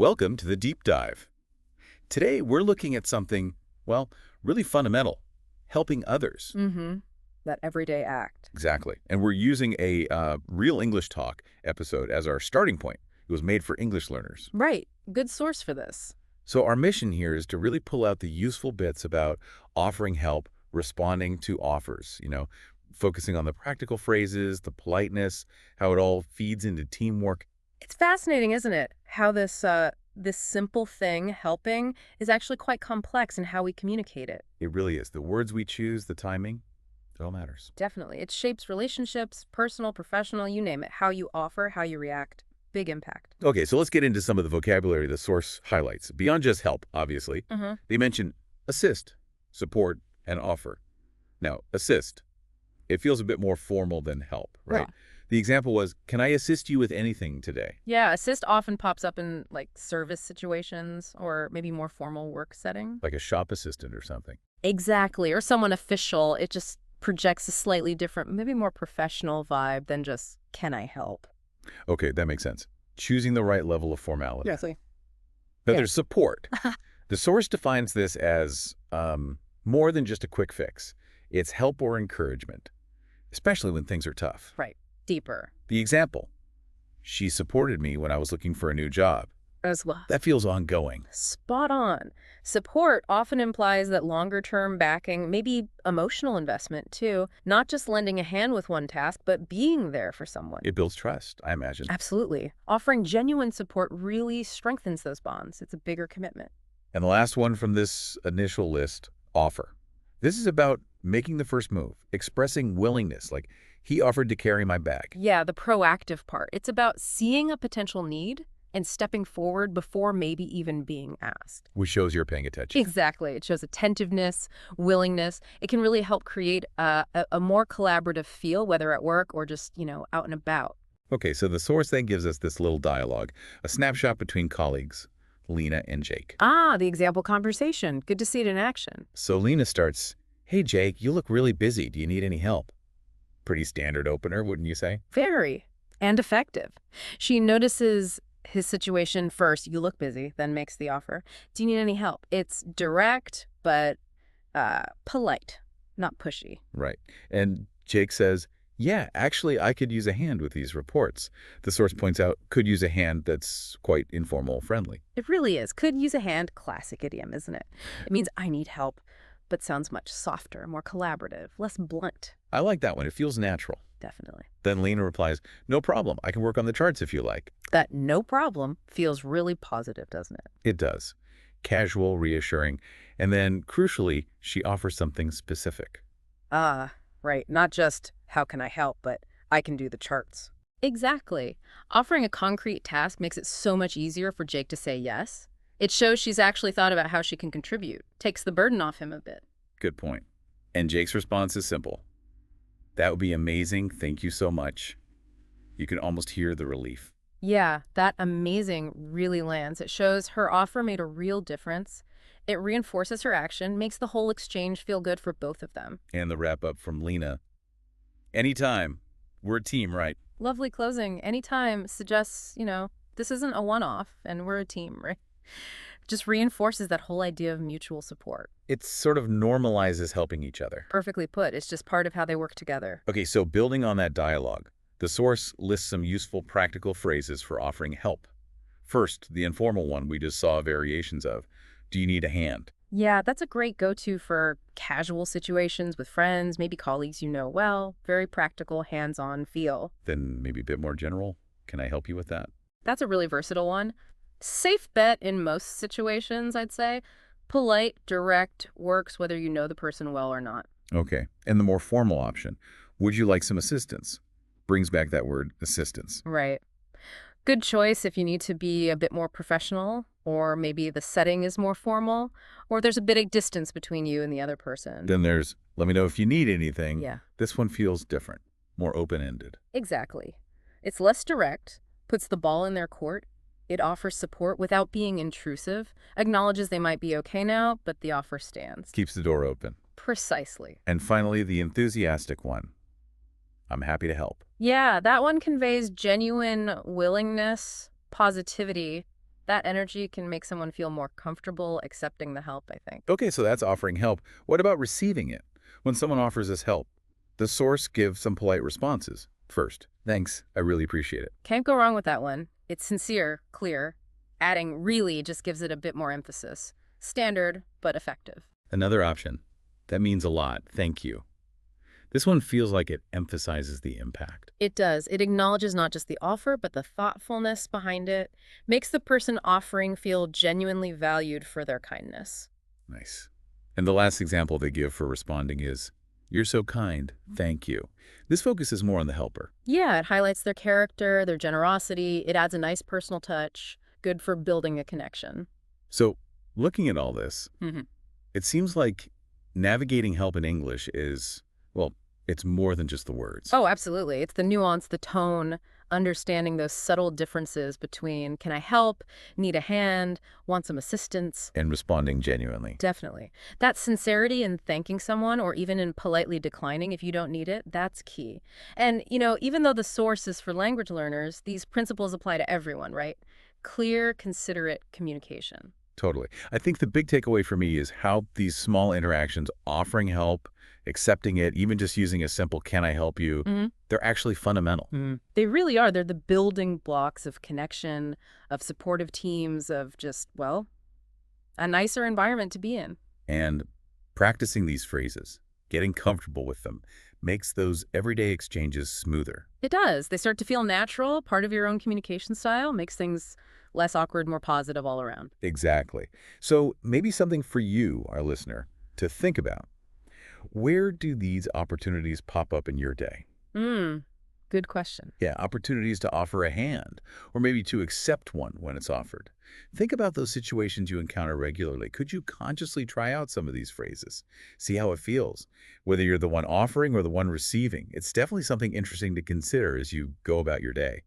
Welcome to the Deep Dive. Today, we're looking at something, well, really fundamental, helping others. Mm-hmm. That everyday act. Exactly. And we're using a Real English Talk episode as our starting point. It was made for English learners. Right. Good source for this. So our mission here is to really pull out the useful bits about offering help, responding to offers, focusing on the practical phrases, the politeness, how it all feeds into teamwork. It's fascinating, isn't it? How this simple thing, helping, is actually quite complex in how we communicate it. It really is. The words we choose, the timing, it all matters. Definitely. It shapes relationships, personal, professional, you name it. How you offer, how you react. Big impact. Okay, so let's get into some of the vocabulary the source highlights. Beyond just help, obviously, Mm-hmm. they mention assist, support, and offer. Now, assist, it feels a bit more formal than help, right? Yeah. The example was, can I assist you with anything today? Yeah, assist often pops up in service situations or maybe more formal work setting. Like a shop assistant or something. Exactly. Or someone official. It just projects a slightly different, maybe more professional vibe than just, can I help? Okay, that makes sense. Choosing the right level of formality. Yes. Now, Yeah. there's support. The source defines this as more than just a quick fix. It's help or encouragement, especially when things are tough. Right. Deeper. The example, she supported me when I was looking for a new job. As well. That feels ongoing. Spot on. Support often implies that longer-term backing, maybe emotional investment too, not just lending a hand with one task, but being there for someone. It builds trust, I imagine. Absolutely. Offering genuine support really strengthens those bonds. It's a bigger commitment. And the last one from this initial list, offer. This is about making the first move, expressing willingness, like he offered to carry my bag. Yeah, the proactive part. It's about seeing a potential need and stepping forward before maybe even being asked. Which shows you're paying attention. Exactly. It shows attentiveness, willingness. It can really help create a more collaborative feel, whether at work or just, out and about. Okay, so the source then gives us this little dialogue, a snapshot between colleagues, Lena and Jake. Ah, the example conversation. Good to see it in action. So Lena starts, hey Jake, you look really busy. Do you need any help? Pretty standard opener, wouldn't you say? Very. And effective. She notices his situation first. You look busy, then makes the offer. Do you need any help? It's direct, but polite, not pushy. Right. And Jake says, yeah, actually, I could use a hand with these reports. The source points out, could use a hand that's quite informal, friendly. It really is. Could use a hand, classic idiom, isn't it? It means I need help, but sounds much softer, more collaborative, less blunt. I like that one. It feels natural. Definitely. Then Lena replies, no problem. I can work on the charts if you like. That no problem feels really positive, doesn't it? It does. Casual, reassuring. And then, crucially, she offers something specific. Ah, right. Not just, how can I help, but I can do the charts. Exactly. Offering a concrete task makes it so much easier for Jake to say yes. It shows she's actually thought about how she can contribute. Takes the burden off him a bit. Good point. And Jake's response is simple. That would be amazing. Thank you so much. You can almost hear the relief. Yeah, that amazing really lands. It shows her offer made a real difference. It reinforces her action, makes the whole exchange feel good for both of them. And the wrap up from Lena. Anytime. We're a team, right? Lovely closing. Anytime suggests, this isn't a one-off and we're a team, right? Just reinforces that whole idea of mutual support. It sort of normalizes helping each other. Perfectly put. It's just part of how they work together. Okay, so building on that dialogue, the source lists some useful practical phrases for offering help. First, the informal one we just saw variations of. Do you need a hand? Yeah, that's a great go-to for casual situations with friends, maybe colleagues you know well. Very practical, hands-on feel. Then maybe a bit more general. Can I help you with that? That's a really versatile one. Safe bet in most situations, I'd say. Polite, direct, works whether you know the person well or not. Okay, and the more formal option. Would you like some assistance? Brings back that word, assistance. Right. Good choice if you need to be a bit more professional, or maybe the setting is more formal, or there's a bit of distance between you and the other person. Then there's, let me know if you need anything. Yeah, This one feels different, more open-ended. exactly. It's less direct, puts the ball in their court. It offers support without being intrusive, acknowledges they might be okay now, but the offer stands. Keeps the door open. Precisely. And finally, the enthusiastic one. I'm happy to help. Yeah, that one conveys genuine willingness, positivity, That energy can make someone feel more comfortable accepting the help, I think. Okay, so that's offering help. What about receiving it? When someone offers us help, the source gives some polite responses. First, thanks, I really appreciate it. Can't go wrong with that one. It's sincere, clear. Adding really just gives it a bit more emphasis. Standard, but effective. Another option. That means a lot, thank you. This one feels like it emphasizes the impact. It does. It acknowledges not just the offer, but the thoughtfulness behind it. Makes the person offering feel genuinely valued for their kindness. Nice. And the last example they give for responding is, you're so kind, thank you. This focuses more on the helper. Yeah, it highlights their character, their generosity. It adds a nice personal touch. Good for building a connection. So, looking at all this, Mhm. it seems like navigating help in English is, well, it's more than just the words. Oh, absolutely. It's the nuance, the tone, understanding those subtle differences between can I help, need a hand, want some assistance. And responding genuinely. Definitely. That sincerity in thanking someone or even in politely declining if you don't need it, that's key. And, even though the source is for language learners, these principles apply to everyone, right? Clear, considerate communication. Totally. I think the big takeaway for me is how these small interactions, offering help, accepting it, even just using a simple, can I help you, they're actually fundamental. They really are. They're the building blocks of connection, of supportive teams, of just, well, a nicer environment to be in. And practicing these phrases, getting comfortable with them, makes those everyday exchanges smoother. It does. They start to feel natural, part of your own communication style, makes things less awkward, more positive all around. Exactly. So maybe something for you, our listener, to think about. Where do these opportunities pop up in your day? Good question. Yeah, opportunities to offer a hand, or maybe to accept one when it's offered. Think about those situations you encounter regularly. Could you consciously try out some of these phrases? See how it feels. Whether you're the one offering or the one receiving, it's definitely something interesting to consider as you go about your day.